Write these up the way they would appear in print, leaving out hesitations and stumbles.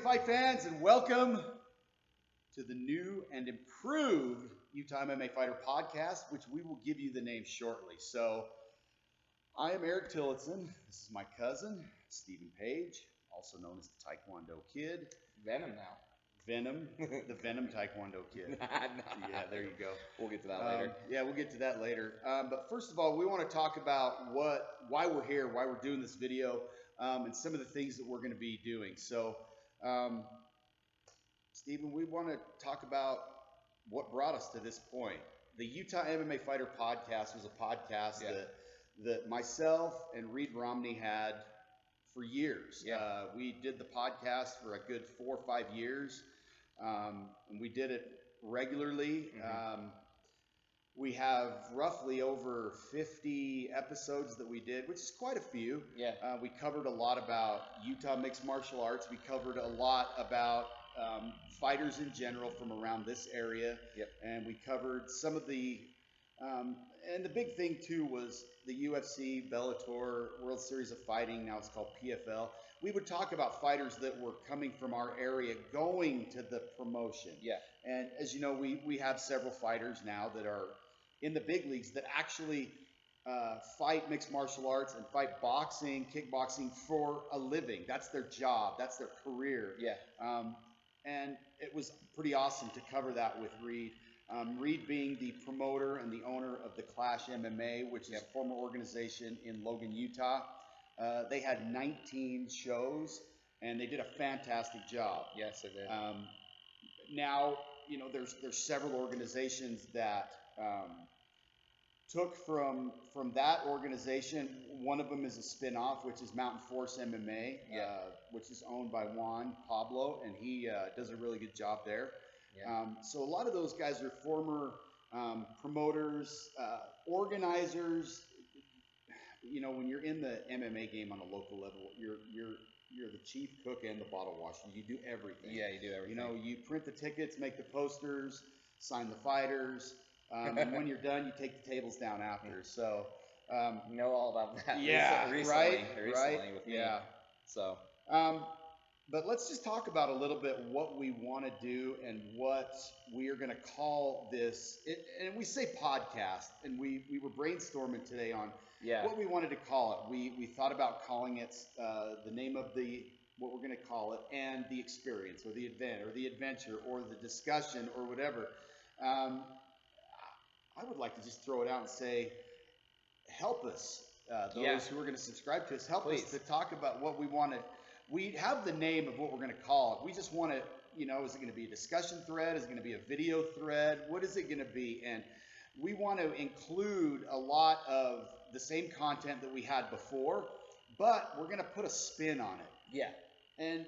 fight fans, and welcome to the new and improved Utah MMA Fighter podcast, which we will give you the name shortly. So, I am Eric Tillotson. This is my cousin, Stephen Page, also known as the Taekwondo Kid. Venom now. Venom, the Venom Taekwondo Kid. Yeah, there you go. We'll get to that later. Yeah, we'll get to that later. But first of all, we want to talk about why we're here, why we're doing this video, and some of the things that we're going to be doing. So, Stephen, we want to talk about what brought us to this point. The Utah MMA Fighter podcast was a podcast that myself and Reed Romney had for years. We did the podcast for a good 4 or 5 years, and we did it regularly. We have roughly over 50 episodes that we did, which is quite a few. We covered a lot about Utah mixed martial arts. We covered a lot about fighters in general from around this area. And we covered some of the, and the big thing too was the UFC, Bellator, World Series of Fighting, now it's called PFL. We would talk about fighters that were coming from our area going to the promotion. And as you know, we have several fighters now that are in the big leagues that actually fight mixed martial arts and fight boxing, kickboxing for a living. That's their job. That's their career. And it was pretty awesome to cover that with Reed. Reed being the promoter and the owner of the Clash MMA, which is a former organization in Logan, Utah. They had 19 shows, and they did a fantastic job. Yes, they did. Now, you know, there's several organizations that took from that organization. One of them is a spin-off, which is Mountain Force MMA, which is owned by Juan Pablo, and he does a really good job there. So a lot of those guys are former promoters, organizers. You know, when you're in the MMA game on a local level, you're the chief cook and the bottle washer. You do everything. You do everything. You know, you print the tickets, make the posters, sign the fighters, and when you're done, you take the tables down after. So, know all about that. Recently with me. So, but let's just talk about a little bit what we want to do and what we are going to call this. And we say podcast, and we were brainstorming today on what we wanted to call it. We thought about calling it the name of what we're going to call it, and the experience or the event or the adventure or the discussion or whatever. I would like to just throw it out and say, help us, those who are going to subscribe to us, help us to talk about what we want to. We have the name of what we're going to call it. We just want to, you know, is it going to be a discussion thread? Is it going to be a video thread? What is it going to be? And we want to include a lot of the same content that we had before, but we're going to put a spin on it. And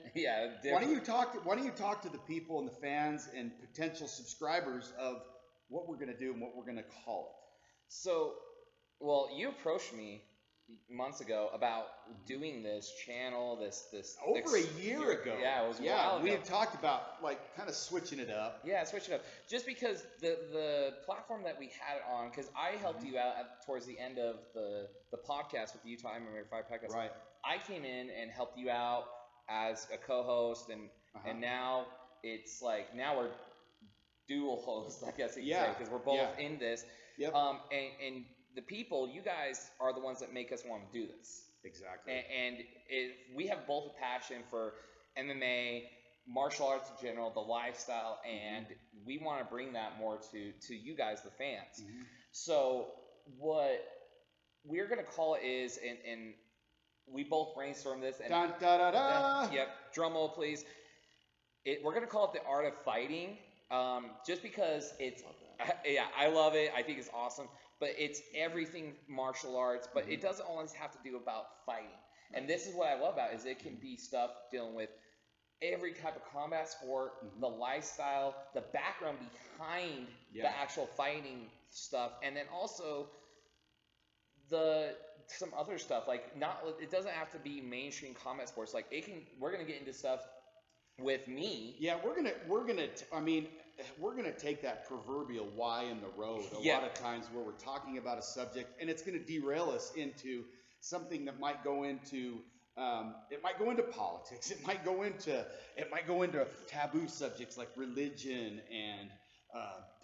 why don't you talk to the people and the fans and potential subscribers of what we're going to do and what we're going to call it? So, well, you approached me months ago about doing this channel, this over a year ago. It was a while ago. We had talked about like kind of switching it up. Switch it up. Just because the platform that we had it on, because I helped you out towards the end of the podcast with the Utah MMA Fight podcast. Right. I came in and helped you out as a co-host, and now it's like we're dual hosts, I guess you could say, because we're both in this. And the people, you guys are the ones that make us want to do this. Exactly. And we have both a passion for MMA, martial arts in general, the lifestyle, and we want to bring that more to you guys, the fans. So what we're going to call it is, and we both brainstormed this. And dun, da, da, da. Drum roll, please. We're going to call it the Art of Fighting, just because it's, I love it. I think it's awesome. But it's everything martial arts, but it doesn't always have to do about fighting. And this is what I love about it, is it can be stuff dealing with every type of combat sport, the lifestyle, the background behind the actual fighting stuff, and then also some other stuff. Like it doesn't have to be mainstream combat sports. Like we're gonna get into stuff with me. We're gonna take that proverbial Y in the road a lot of times where we're talking about a subject and it's gonna derail us into something that might go into It might go into politics. It might go into taboo subjects like religion and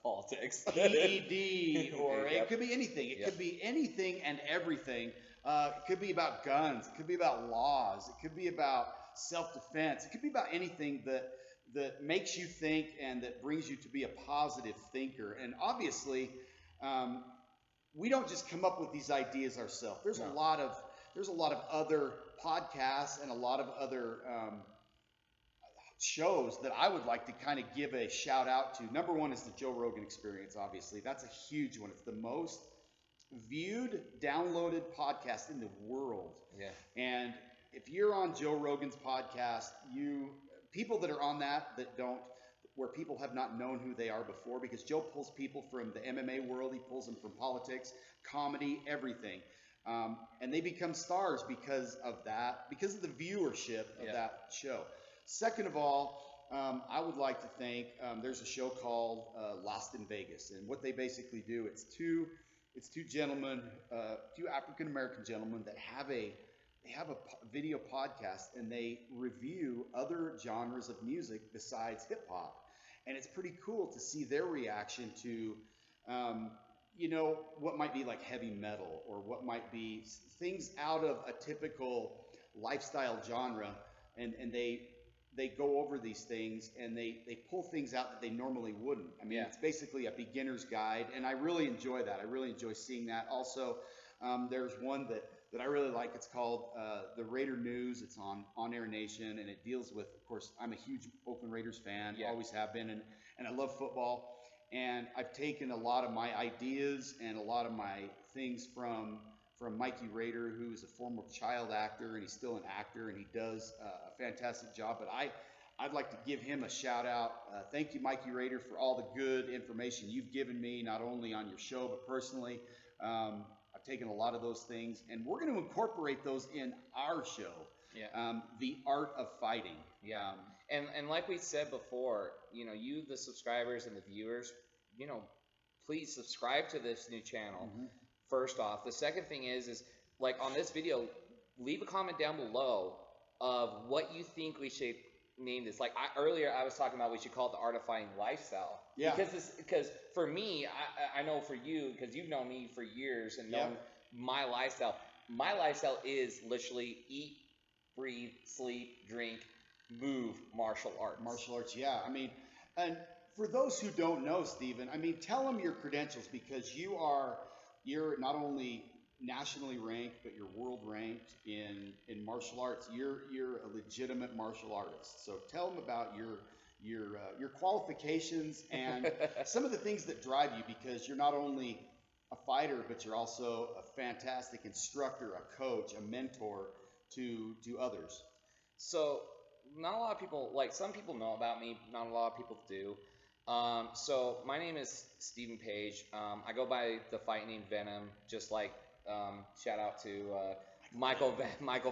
Politics. PED, or Yep. it could be anything. It Yep. could be anything and everything. It could be about guns. It could be about laws. It could be about self-defense. It could be about anything that makes you think and that brings you to be a positive thinker. And obviously, we don't just come up with these ideas ourselves. There's No. a lot of other podcasts and a lot of other shows that I would like to kind of give a shout out to. Number one is the Joe Rogan Experience, obviously. That's a huge one. It's the most viewed, downloaded podcast in the world. Yeah. And if you're on Joe Rogan's podcast, people that are on that don't, where people have not known who they are before, because Joe pulls people from the MMA world, he pulls them from politics, comedy, everything. And they become stars because of that, because of the viewership of that show. Second of all, I would like to thank, there's a show called Lost in Vegas. And what they basically do, it's two gentlemen, two African-American gentlemen that have a video podcast, and they review other genres of music besides hip hop. And it's pretty cool to see their reaction to, what might be like heavy metal, or what might be things out of a typical lifestyle genre. And they go over these things, and they pull things out that they normally wouldn't. I mean, It's basically a beginner's guide, and I really enjoy that. I really enjoy seeing that. Also, there's one that I really like. It's called The Raider News. It's on Air Nation, and it deals with, of course, I'm a huge Oakland Raiders fan, always have been, and I love football. And I've taken a lot of my ideas and a lot of my things from Mikey Raider, who is a former child actor, and he's still an actor, and he does a fantastic job. But I'd like to give him a shout out. Thank you, Mikey Raider, for all the good information you've given me, not only on your show, but personally. I've taken a lot of those things, and we're going to incorporate those in our show. Yeah. The Art of Fighting. Yeah. And like we said before, you, the subscribers and the viewers, please subscribe to this new channel. Mm-hmm. First off. The second thing is like on this video, leave a comment down below of what you think we should name this. Like earlier I was talking about we should call it the Art of Fighting Lifestyle. Yeah. Because for me, I know for you, because you've known me for years and known my lifestyle. My lifestyle is literally eat, breathe, sleep, drink, move, martial arts. Martial arts, yeah. I mean, and for those who don't know, Stephen, I mean, tell them your credentials, because you're not only nationally ranked, but you're world ranked in martial arts. You're a legitimate martial artist. So tell them about your qualifications and some of the things that drive you, because you're not only a fighter, but you're also a fantastic instructor, a coach, a mentor to others. So not a lot of people, like some people know about me, not a lot of people do. So my name is Stephen Page. I go by the fight name Venom, just like shout out to Michael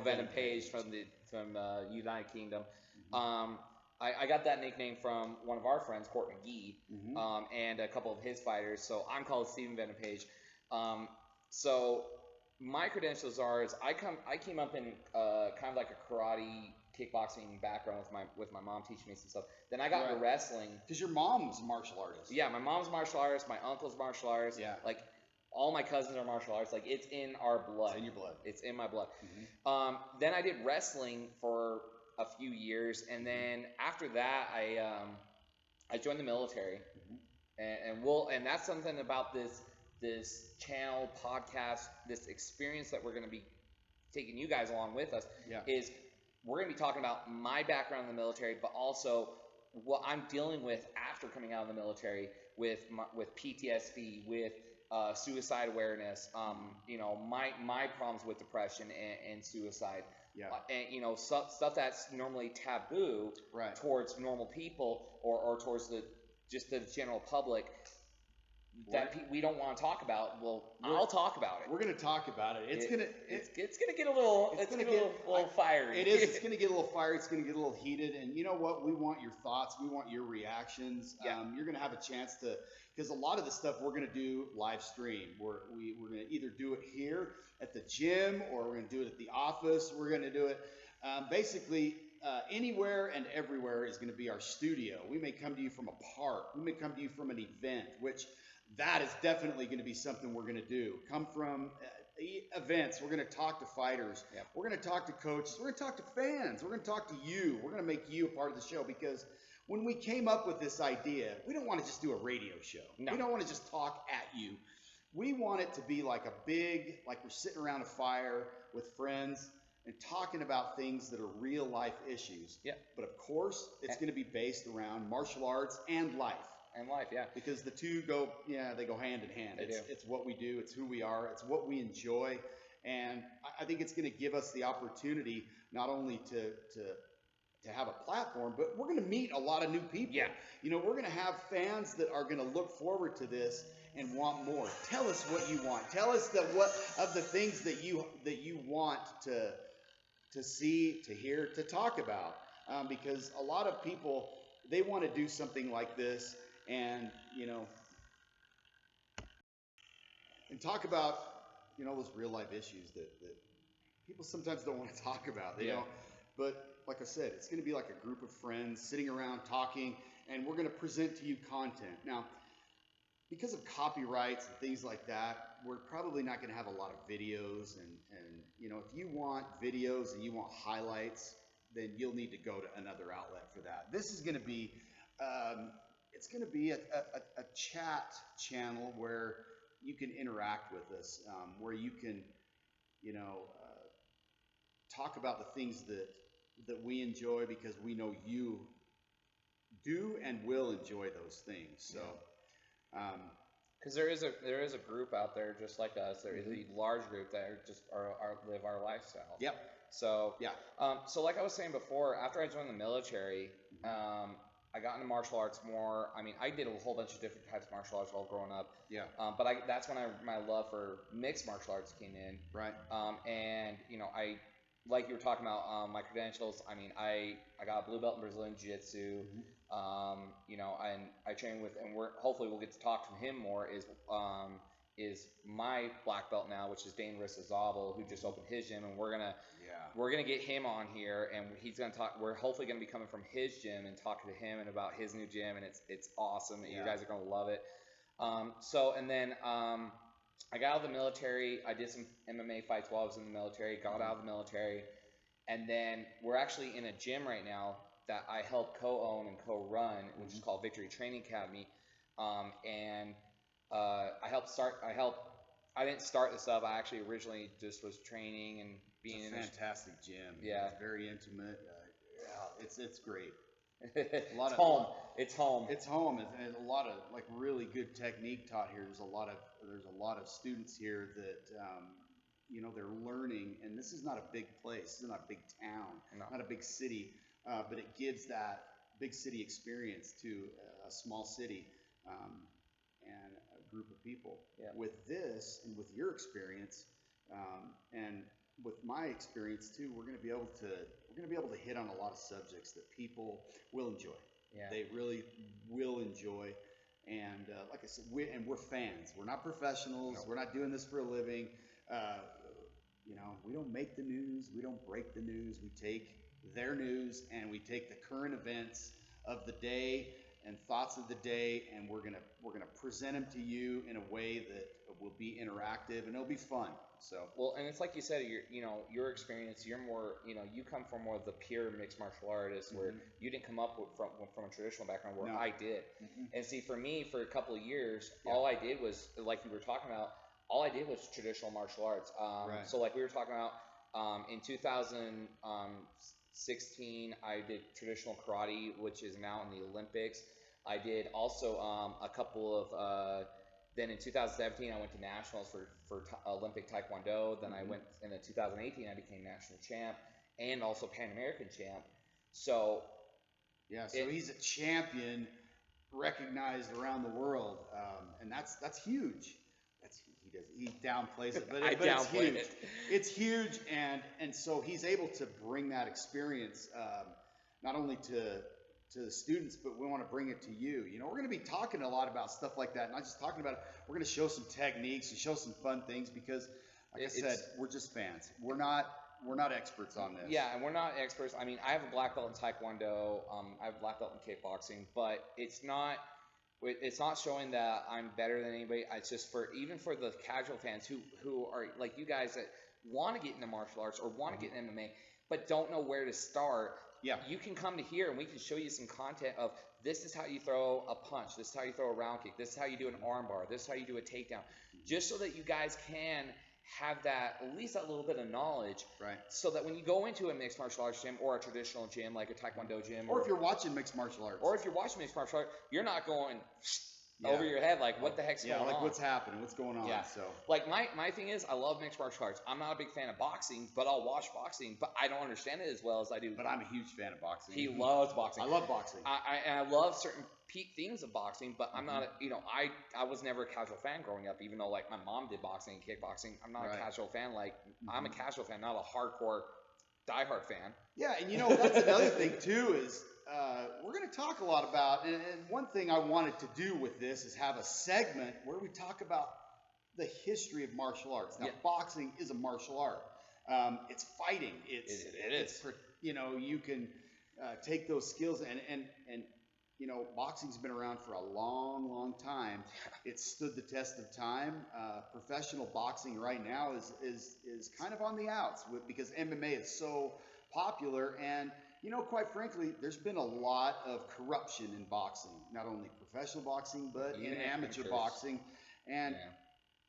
Venom Page from United Kingdom. I got that nickname from one of our friends, Court McGee, and a couple of his fighters. So I'm called Stephen Venom Page. So my credentials are I came up in kind of like a karate, kickboxing background with my mom teaching me some stuff. Then I got into wrestling. Because your mom's a martial artist. Yeah, my mom's martial artist. My uncle's martial artist. Yeah. Like all my cousins are martial artists. Like it's in our blood. It's in your blood. It's in my blood. Then I did wrestling for a few years, and then after that I joined the military. And that's something about this channel, podcast, this experience that we're going to be taking you guys along with us. Is we're going to be talking about my background in the military, but also what I'm dealing with after coming out of the military with PTSD, with suicide awareness, my problems with depression and suicide. And stuff that's normally taboo towards normal people or towards the general public. that we don't want to talk about. Well, I'll talk about it. We're going to talk about it. It's gonna get a little fiery. It is. It's gonna get a little fiery. It's gonna get a little heated. And you know what? We want your thoughts. We want your reactions. Yeah. You're gonna have a chance to, because a lot of the stuff we're gonna do live stream. We're gonna either do it here at the gym, or we're gonna do it at the office. We're gonna do it basically anywhere and everywhere is gonna be our studio. We may come to you from a park. We may come to you from an event, which that is definitely going to be something we're going to do. Come from events. We're going to talk to fighters. Yeah. We're going to talk to coaches. We're going to talk to fans. We're going to talk to you. We're going to make you a part of the show, because when we came up with this idea, we don't want to just do a radio show. No. We don't want to just talk at you. We want it to be like like we're sitting around a fire with friends and talking about things that are real life issues. Yeah. But of course, it's going to be based around martial arts and life. And life, yeah. Because the two go hand in hand. It's what we do. It's who we are. It's what we enjoy. And I think it's going to give us the opportunity not only to have a platform, but we're going to meet a lot of new people. Yeah. You know, we're going to have fans that are going to look forward to this and want more. Tell us what you want. Tell us what of the things that you want to see, to hear, to talk about. Because a lot of people, they want to do something like this. And, and talk about, those real life issues that people sometimes don't want to talk about. They don't. But like I said, it's going to be like a group of friends sitting around talking, and we're going to present to you content. Now, because of copyrights and things like that, we're probably not going to have a lot of videos. And if you want videos and you want highlights, then you'll need to go to another outlet for that. This is going to be... it's going to be a chat channel where you can interact with us, where you can, talk about the things that we enjoy, because we know you do and will enjoy those things. So, because there is a group out there just like us. There is a large group that just live our lifestyle. Yep. So so like I was saying before, after I joined the military, I got into martial arts more. I mean, I did a whole bunch of different types of martial arts while growing up. Yeah. But that's when my love for mixed martial arts came in. Right. And I, like you were talking about, my credentials. I mean, I got a blue belt in Brazilian Jiu-Jitsu. And I train with, and hopefully we'll get to talk to him more. Is my black belt now, which is Dane Rissazabal, who just opened his gym, and we're gonna get him on here, and he's gonna talk. We're hopefully gonna be coming from his gym and talking to him and about his new gym, and it's awesome. Yeah. You guys are gonna love it. And then I got out of the military. I did some MMA fights while I was in the military. Got out of the military, and then we're actually in a gym right now that I help co-own and co-run, which is called Victory Training Academy, and I didn't start this up. I actually originally just was training and being in a fantastic gym. Yeah. It's very intimate. It's great. It's home. It's home. It's home, and a lot of really good technique taught here. There's a lot of students here that they're learning, and this is not a big place. This is not a big town, not a big city, but it gives that big city experience to a small city. And a group of people. Yeah. With this and with your experience, and with my experience too, we're going to be able to hit on a lot of subjects that people will enjoy. Yeah. They really will enjoy. And like I said, we're fans. We're not professionals. Nope. We're not doing this for a living. We don't make the news. We don't break the news. We take their news and we take the current events of the day and thoughts of the day, and we're gonna present them to you in a way that will be interactive and it'll be fun. So and it's like you said, your experience. You're more, you come from more of the pure mixed martial artist, where you didn't come up from a traditional background where I did. And see, for me, for a couple of years, all I did was, like you were talking about, all I did was traditional martial arts. Right. So like we were talking about, in 2016, I did traditional karate, which is now in the Olympics. I did also a couple of, then in 2017, I went to nationals for Olympic Taekwondo. Then I went, in 2018, I became national champ and also Pan American champ. So yeah, so he's a champion recognized around the world, and that's huge. He downplays it, but I but it's downplay huge. it. It's huge, and so he's able to bring that experience not only to the students, but we want to bring it to you. You know, we're going to be talking a lot about stuff like that, not just talking about it. We're going to show some techniques and show some fun things because, like I said, we're just fans. We're not experts on this. Yeah, and we're not experts. I mean, I have a black belt in Taekwondo. I have a black belt in kickboxing, but it's not showing that I'm better than anybody. It's just even for the casual fans who are like you guys that want to get into martial arts or want to get into MMA, but don't know where to start. Yeah. You can come to here and we can show you some content of this is how you throw a punch, this is how you throw a round kick, this is how you do an arm bar, this is how you do a takedown, just so that you guys can have that, at least that little bit of knowledge, right? So that when you go into a mixed martial arts gym or a traditional gym like a Taekwondo gym, or if you're watching mixed martial arts, you're not going over your head like what the heck's going on? Yeah, like what's happening, what's going on? Yeah. So like my thing is I love mixed martial arts. I'm not a big fan of boxing, but I'll watch boxing, but I don't understand it as well as I do. But I'm a huge fan of boxing. He loves boxing. I love boxing. I love certain peak things of boxing, but I'm not I was never a casual fan growing up, even though like my mom did boxing and kickboxing. I'm not a casual fan. Like I'm a casual fan, not a hardcore diehard fan. Yeah, and that's another thing too is we're going to talk a lot about, and one thing I wanted to do with this is have a segment where we talk about the history of martial arts. Now, boxing is a martial art. It's fighting. It is. It's you can take those skills and boxing's been around for a long, long time. It's stood the test of time. Professional boxing right now is kind of on the outs because MMA is so popular, and quite frankly, there's been a lot of corruption in boxing, not only professional boxing but in amateur boxing, and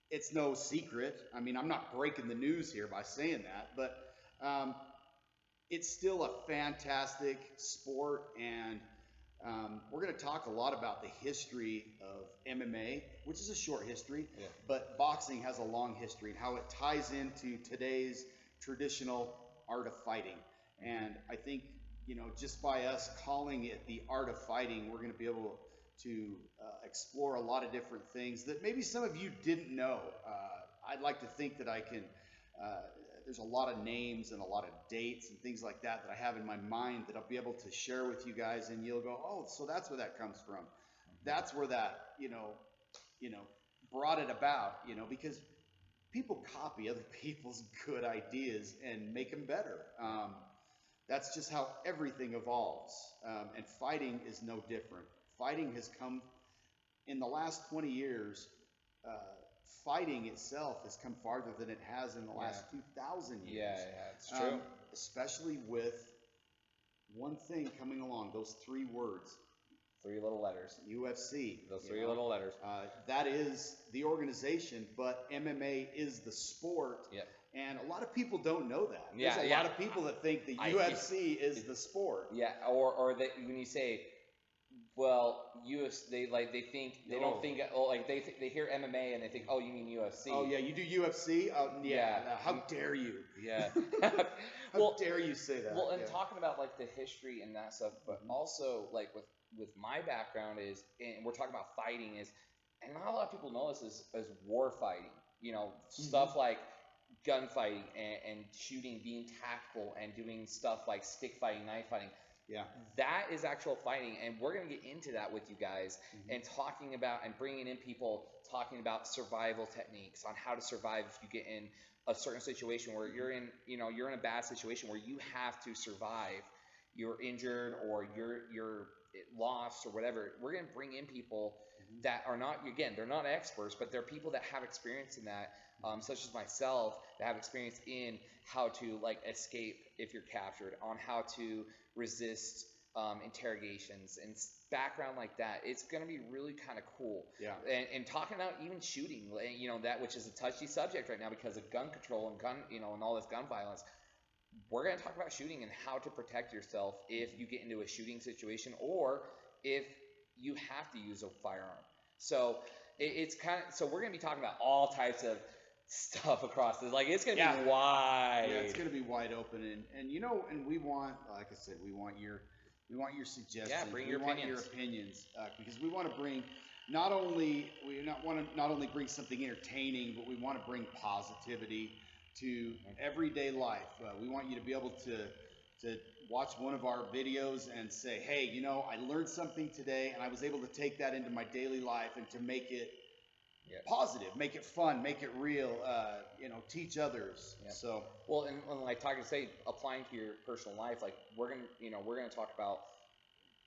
it's no secret. I mean, I'm not breaking the news here by saying that, but it's still a fantastic sport, and we're going to talk a lot about the history of MMA, which is a short history, but boxing has a long history and how it ties into today's traditional art of fighting. And I think, just by us calling it the art of fighting, we're going to be able to explore a lot of different things that maybe some of you didn't know. I'd like to think that I can, there's a lot of names and a lot of dates and things like that I have in my mind that I'll be able to share with you guys, and you'll go, oh, so that's where that comes from. That's where that, brought it about, because people copy other people's good ideas and make them better. That's just how everything evolves, and fighting is no different. Fighting has come, in the last 20 years, fighting itself has come farther than it has in the last 2,000 years. Yeah, it's true. Especially with one thing coming along, those 3 words. 3 little letters. UFC. Those 3 little letters. That is the organization, but MMA is the sport. Yep. And a lot of people don't know that. Yeah, There's a lot of people that think the UFC is the sport. Yeah, or when you say, well, UFC, they think they don't think like they hear MMA and they think, oh, you mean UFC? Oh yeah, you do UFC? Oh yeah. How dare you? Yeah. How dare you say that? Well, and talking about like the history and that stuff, but also like with my background is, and we're talking about fighting is, and not a lot of people know this as war fighting. Stuff like gunfighting and shooting, being tactical, and doing stuff like stick fighting, knife fighting. Yeah, that is actual fighting, and we're gonna get into that with you guys, and talking about and bringing in people talking about survival techniques on how to survive if you get in a certain situation where you're in a bad situation where you have to survive. You're injured or you're lost or whatever. We're gonna bring in people that are not, again, they're not experts, but they're people that have experience in that, such as myself, that have experience in how to like escape if you're captured, on how to resist interrogations and background like that. It's going to be really kind of cool. Yeah. And talking about even shooting, that which is a touchy subject right now because of gun control and gun, and all this gun violence. We're going to talk about shooting and how to protect yourself if you get into a shooting situation or if you have to use a firearm. So it's kind of, so we're going to be talking about all types of stuff across this. Like, it's going to be wide. Yeah, it's going to be wide open. And we want, like I said, we want your We want your suggestions. Yeah, bring your opinions. We want your opinions because we want to bring not only bring something entertaining, but we want to bring positivity to everyday life. We want you to be able to watch one of our videos and say, hey, you know, I learned something today, and I was able to take that into my daily life and to make it positive, make it fun, make it real, you know, teach others. So well, and like talking to say, applying to your personal life, like we're gonna talk about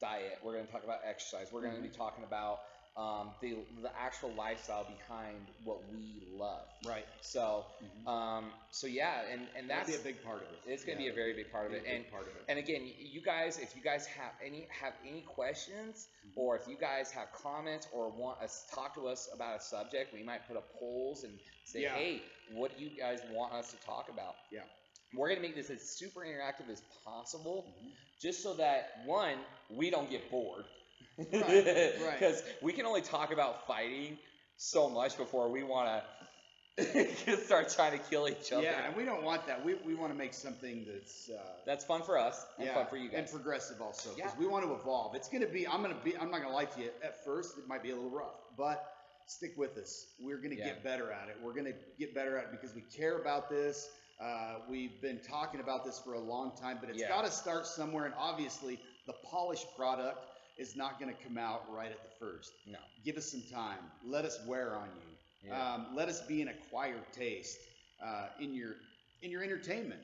diet, we're gonna talk about exercise, we're gonna be talking about the actual lifestyle behind what we love. Right. So so yeah, and that's be a big part of it. It's gonna be a very big part of it. And again, you guys, if you guys have any questions, or if you guys have comments or want us to talk to us about a subject, we might put up polls and say, hey, what do you guys want us to talk about? Yeah. We're gonna make this as super interactive as possible, just so that one, we don't get bored. Right. Because we can only talk about fighting so much before we want to start trying to kill each other. Yeah, and we don't want that. We want to make something that's fun for us and fun for you guys, and progressive also, because we want to evolve. It's gonna be. I'm not gonna lie to you. At first, it might be a little rough, but stick with us. We're gonna get better at it. We're gonna get better at it because we care about this. We've been talking about this for a long time, but it's got to start somewhere. And obviously, the polished product is not going to come out right at the first. No. Give us some time. Let us wear on you. Let us be an acquired taste in your entertainment.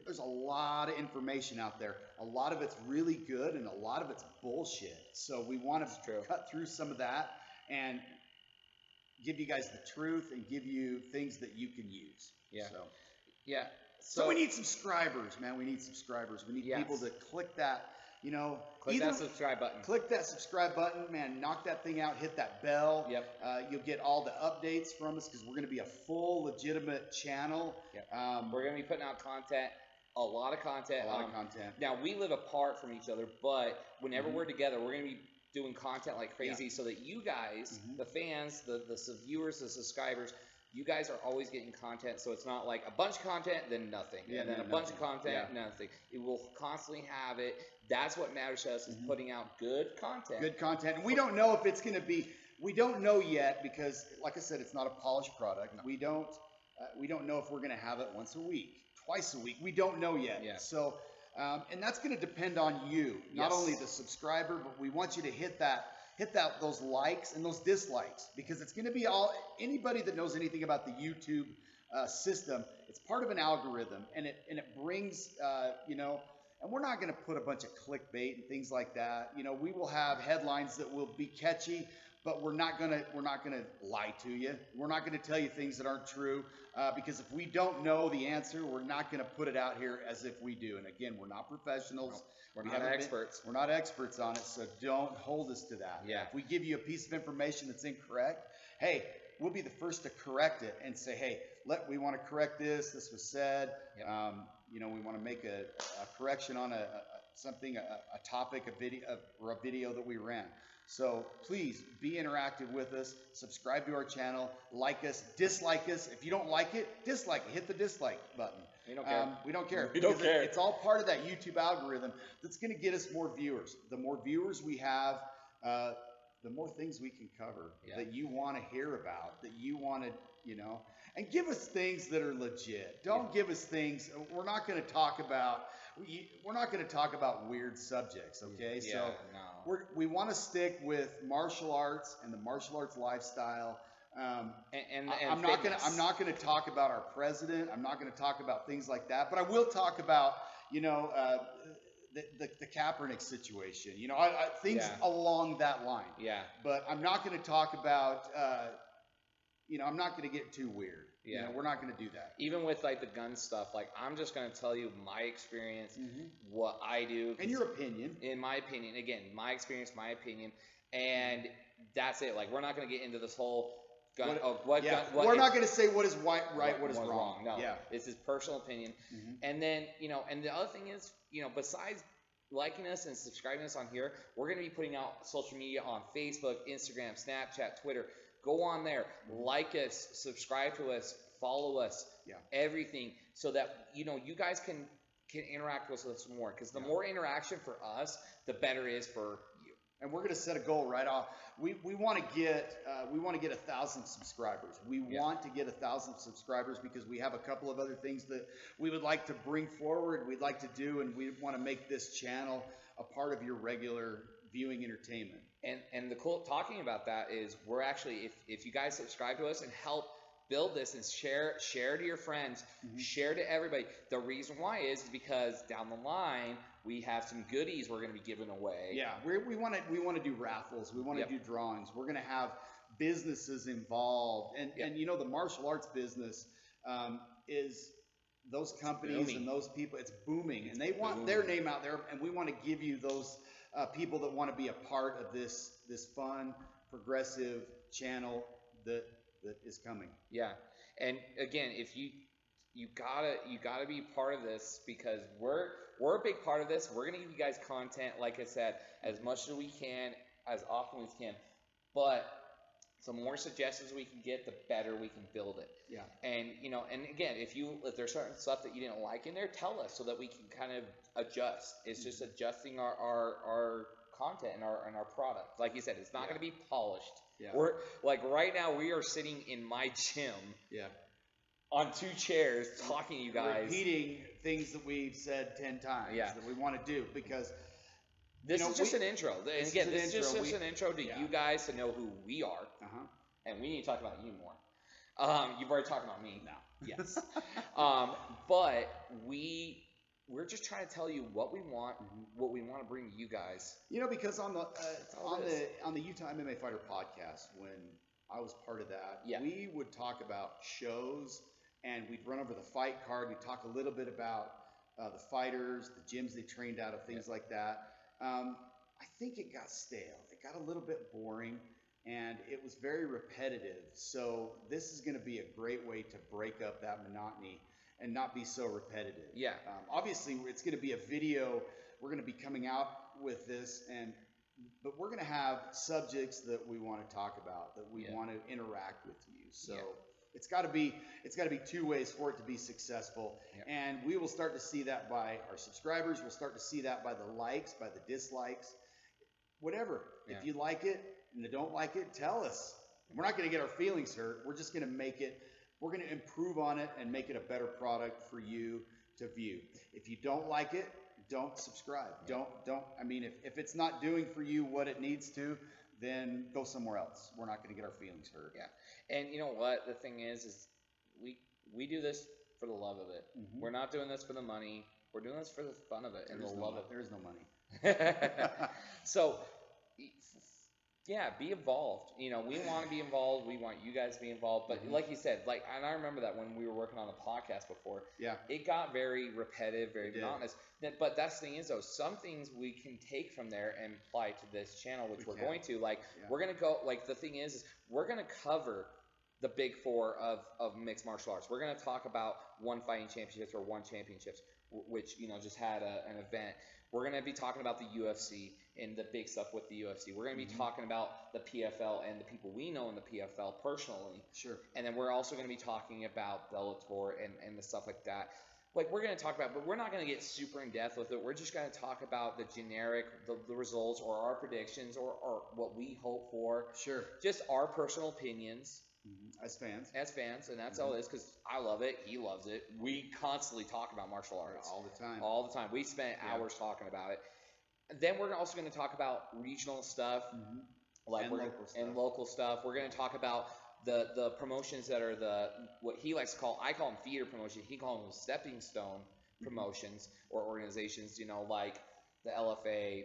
There's a lot of information out there. A lot of it's really good, and a lot of it's bullshit. So we want to cut through some of that and give you guys the truth and give you things that you can use. So we need subscribers, man. We need subscribers. We need people to click that, you know. Click that subscribe button. Click that subscribe button, man. Knock that thing out. Hit that bell. You'll get all the updates from us because we're going to be a full, legitimate channel. We're going to be putting out content. A lot of content. Now, we live apart from each other, but whenever we're together, we're going to be doing content like crazy so that you guys, the fans, the viewers, the subscribers, you guys are always getting content. So it's not like a bunch of content, then nothing. And then a bunch of content, nothing. It will constantly have it. That's what matters to us, is putting out good content. Good content. And we don't know if it's going to be, we don't know yet because, like I said, it's not a polished product. We don't know if we're going to have it once a week, twice a week. We don't know yet. So, and that's going to depend on you, not only the subscriber, but we want you to hit those likes and those dislikes, because it's going to be anybody that knows anything about the YouTube system. It's part of an algorithm, and it brings you know. And we're not going to put a bunch of clickbait and things like that. You know, we will have headlines that will be catchy, but we're not gonna lie to you. We're not gonna tell you things that aren't true, because if we don't know the answer, we're not gonna put it out here as if we do. And again, we're not professionals. We're not experts. We're not experts on it, so don't hold us to that. If we give you a piece of information that's incorrect, hey, we'll be the first to correct it and say, hey, we want to correct this. This was said. You know, we want to make a correction on a topic, a video that we ran. So please be interactive with us. Subscribe to our channel. Like us. Dislike us. If you don't like it, dislike it. Hit the dislike button. We don't care. We don't care. We don't care. It's all part of that YouTube algorithm that's going to get us more viewers. The more viewers we have, the more things we can cover that you want to hear about, that you want to, you know, and give us things that are legit. Don't give us things. We're not going to talk about. We're not going to talk about weird subjects. Okay, we want to stick with martial arts and the martial arts lifestyle. I'm not going to talk about our president. I'm not going to talk about things like that. But I will talk about, you know, the Kaepernick situation. You know, things along that line. But I'm not going to talk about. You know, I'm not going to get too weird. You know, we're not going to do that. Even with like the gun stuff, like I'm just going to tell you my experience, what I do, and your opinion. In my opinion, again, my experience, my opinion, and that's it. Like we're not going to get into this whole gun. We're not going to say what is right, what is wrong. No, it's his personal opinion. And then, you know, and the other thing is, you know, besides liking us and subscribing us on here, we're going to be putting out social media on Facebook, Instagram, Snapchat, Twitter. Go on there, like us, subscribe to us, follow us, everything, so that, you know, you guys can can interact with us more, because the more interaction for us, the better it is for you. And we're going to set a goal right off. We want to get 1,000 subscribers. We want to get 1,000 subscribers because we have a couple of other things that we would like to bring forward. We'd like to do, and we want to make this channel a part of your regular viewing entertainment. And the cool talking about that is we're actually, if you guys subscribe to us and help build this and share to your friends, share to everybody. The reason why is because down the line we have some goodies we're going to be giving away. Yeah, we want to do raffles. We want to do drawings. We're going to have businesses involved, and you know, the martial arts business is those companies and those people. It's booming, and they want their name out there, and we want to give you those people that want to be a part of this fun, progressive channel that is coming. Yeah, and again, if you gotta be part of this, because we're a big part of this. We're gonna give you guys content, like I said, as much as we can, as often as we can. But the more suggestions we can get, the better we can build it. Yeah. And you know, and again, if there's certain stuff that you didn't like in there, tell us so that we can kind of adjust. It's just adjusting our content and our product. Like you said, it's not gonna be polished. Yeah. We're like right now we are sitting in my gym. Yeah. On 2 chairs talking to you guys. Repeating things that we've said 10 times that we want to do, because this is just an intro. And again, this is just an intro to you guys to know who we are. And we need to talk about you more. You've already talked about me now. Yes. But we're just trying to tell you what we want, what we want to bring to you guys. You know, because on the Utah MMA Fighter podcast, when I was part of that, we would talk about shows, and we'd run over the fight card. We'd talk a little bit about the fighters, the gyms they trained out of, things like that. I think it got stale. It got a little bit boring, and it was very repetitive. So this is going to be a great way to break up that monotony and not be so repetitive. Yeah. Obviously, it's going to be a video. We're going to be coming out with this, but we're going to have subjects that we want to talk about, that we want to interact with you. So it's got to be 2 ways for it to be successful. And we will start to see that by our subscribers. We'll start to see that by the likes, by the dislikes, whatever. If you like it and you don't like it, tell us. We're not going to get our feelings hurt. We're just going to make it. We're going to improve on it and make it a better product for you to view. If you don't like it, don't subscribe. Don't. I mean, if it's not doing for you what it needs to, then go somewhere else. We're not going to get our feelings hurt. Yeah. And you know what? The thing is we do this for the love of it. We're not doing this for the money. We're doing this for the fun of it and the love of it. There is no money. So, yeah, be involved. You know, we want to be involved. We want you guys to be involved. But like you said, and I remember that when we were working on the podcast before, it got very repetitive, very monotonous. But that's the thing is, though, some things we can take from there and apply to this channel, which we're going to. Like, we're going to go, like, the thing is we're going to cover the big 4 of mixed martial arts. We're going to talk about One Fighting Championships or One Championships, which, you know, just had an event. We're going to be talking about the UFC and the big stuff with the UFC. We're going to be talking about the PFL and the people we know in the PFL personally. Sure. And then we're also going to be talking about Bellator and the stuff like that. Like, we're going to talk about, but we're not going to get super in depth with it. We're just going to talk about the generic, the results or our predictions or what we hope for. Sure. Just our personal opinions. As fans, and that's all it is, because I love it, he loves it. We constantly talk about martial arts all the time. We spent hours talking about it. And then we're also going to talk about regional stuff, like local stuff. We're going to talk about the promotions that are what he likes to call, I call them theater promotions. He calls them stepping stone promotions or organizations. You know, like the LFA.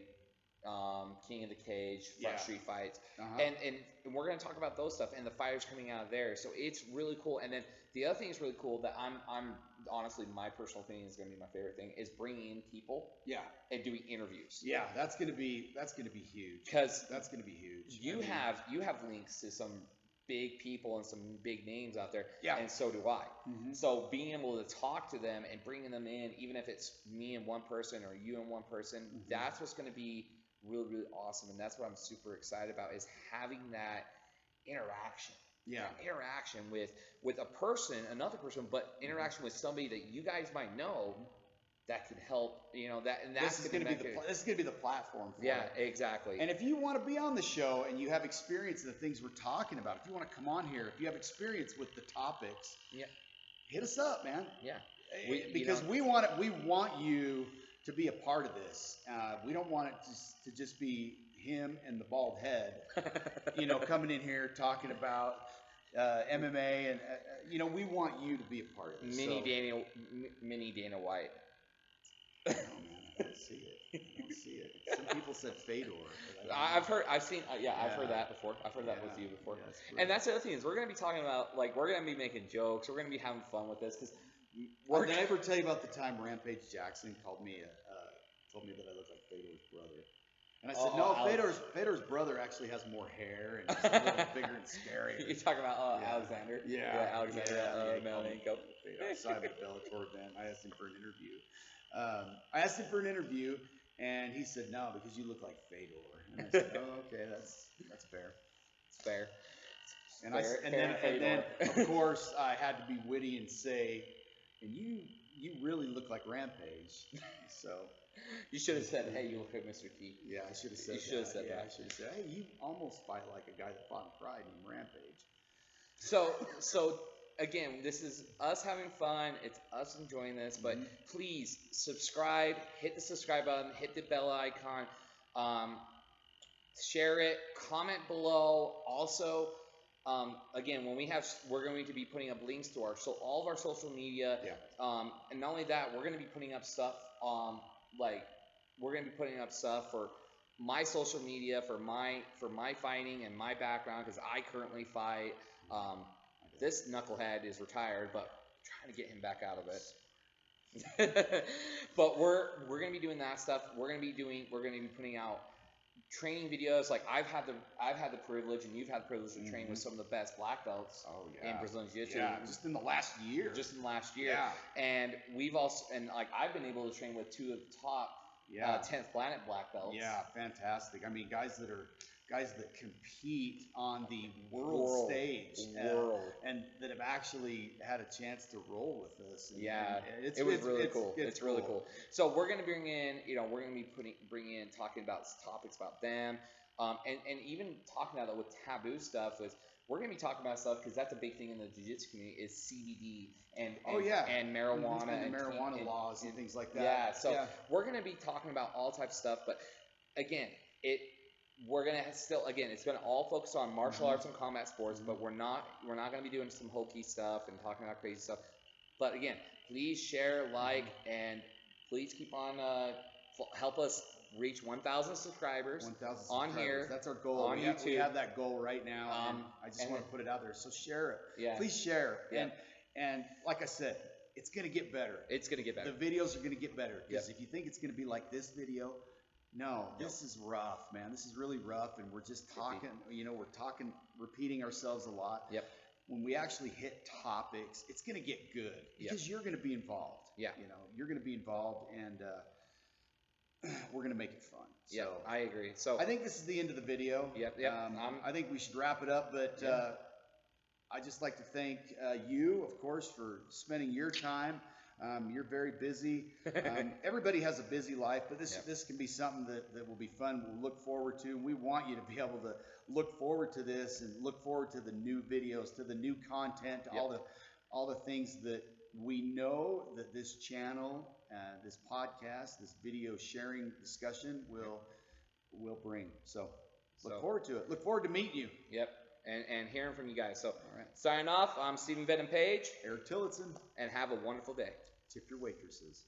King of the Cage, Street Fights, and we're going to talk about those stuff and the fighters coming out of there. So it's really cool. And then the other thing is really cool that I'm honestly, my personal opinion is going to be my favorite thing, is bringing in people, and doing interviews. Yeah, that's going to be huge. Because that's going to be huge. You have links to some big people and some big names out there, and so do I. So being able to talk to them and bringing them in, even if it's me and one person or you and one person, that's what's going to be really, really awesome. And that's what I'm super excited about, is having that interaction. Interaction with a person, another person, but interaction with somebody that you guys might know that could help, and that's this is going to be the platform for yeah, it. exactly. And if you want to be on the show and you have experience in the things we're talking about, if you want to come on here, if you have experience with the topics, yeah, hit us up, man. Yeah, because we want it. We want you to be a part of this. We don't want it to just be him and the bald head, coming in here talking about MMA, and we want you to be a part of this. Mini Dana White. Oh man, I don't see it. Some people said Fedor. I've heard that before. I've heard that with you before. Yeah, and that's the other thing is we're gonna be talking about, like, we're gonna be making jokes. We're gonna be having fun with this because. Did I ever tell you about the time Rampage Jackson told me that I look like Fedor's brother? And I said, no, Fedor's brother actually has more hair and he's a little bigger and scarier. You're talking about Alexander? Yeah, Alexander Emelianenko. Outside of the Bellator event, I asked him for an interview. And he said, no, because you look like Fedor. And I said, oh, okay, that's fair. It's fair. And then of course I had to be witty and say, and you really look like Rampage. So you should have said, hey, you look like Mr. T. Yeah, I should have said that. You should have said that. I should have said, hey, you almost fight like a guy that fought in Pride named Rampage. So again, this is us having fun. It's us enjoying this. But please subscribe. Hit the subscribe button. Hit the bell icon. Share it. Comment below. Also, again, we're going to be putting up links to all of our social media. Yeah. And not only that, we're going to be putting up stuff. We're going to be putting up stuff for my social media, for my fighting and my background, because I currently fight. This knucklehead is retired, but I'm trying to get him back out of it. But we're going to be doing that stuff. We're going to be putting out training videos. Like I've had the privilege, and you've had the privilege to train with some of the best black belts in Brazilian Jiu-Jitsu. Yeah, just in the last year. Yeah. And I've been able to train with two of the top 10th planet black belts. Yeah, fantastic. I mean, guys that compete on the world stage and that have actually had a chance to roll with us. And, it was really cool. It's really cool. So we're going to bring in, talking about topics about them, and even talking about with taboo stuff is we're going to be talking about stuff because that's a big thing in the jiu-jitsu community is CBD and marijuana and marijuana laws and things like that. Yeah, so we're going to be talking about all types of stuff, but again, we're gonna it's gonna all focus on martial arts and combat sports, but we're not gonna be doing some hokey stuff and talking about crazy stuff. But again, please share, and please keep on help us reach 1,000 subscribers. 1,000 on here. That's our goal on YouTube. We have that goal right now. And I just want to put it out there. So share it. Yeah. Please share. Yeah. And like I said, it's gonna get better. It's gonna get better. The videos are gonna get better because if you think it's gonna be like this video. No, this is rough, man. This is really rough, and we're just talking. We're talking, repeating ourselves a lot. Yep. When we actually hit topics, it's going to get good because you're going to be involved. Yeah. You're going to be involved, and we're going to make it fun. Yeah, so, I agree. So I think this is the end of the video. Yep. I think we should wrap it up, but I just like to thank you, of course, for spending your time. You're very busy. Everybody has a busy life, but this can be something that will be fun. We'll look forward to. We want you to be able to look forward to this and look forward to the new videos, to the new content, to all the things that we know that this channel, this podcast, this video sharing discussion will bring. So look forward to it. Look forward to meeting you. Yep. And hearing from you guys. So, signing off, I'm Stephen Venom Page. Eric Tillotson. And have a wonderful day. Tip your waitresses.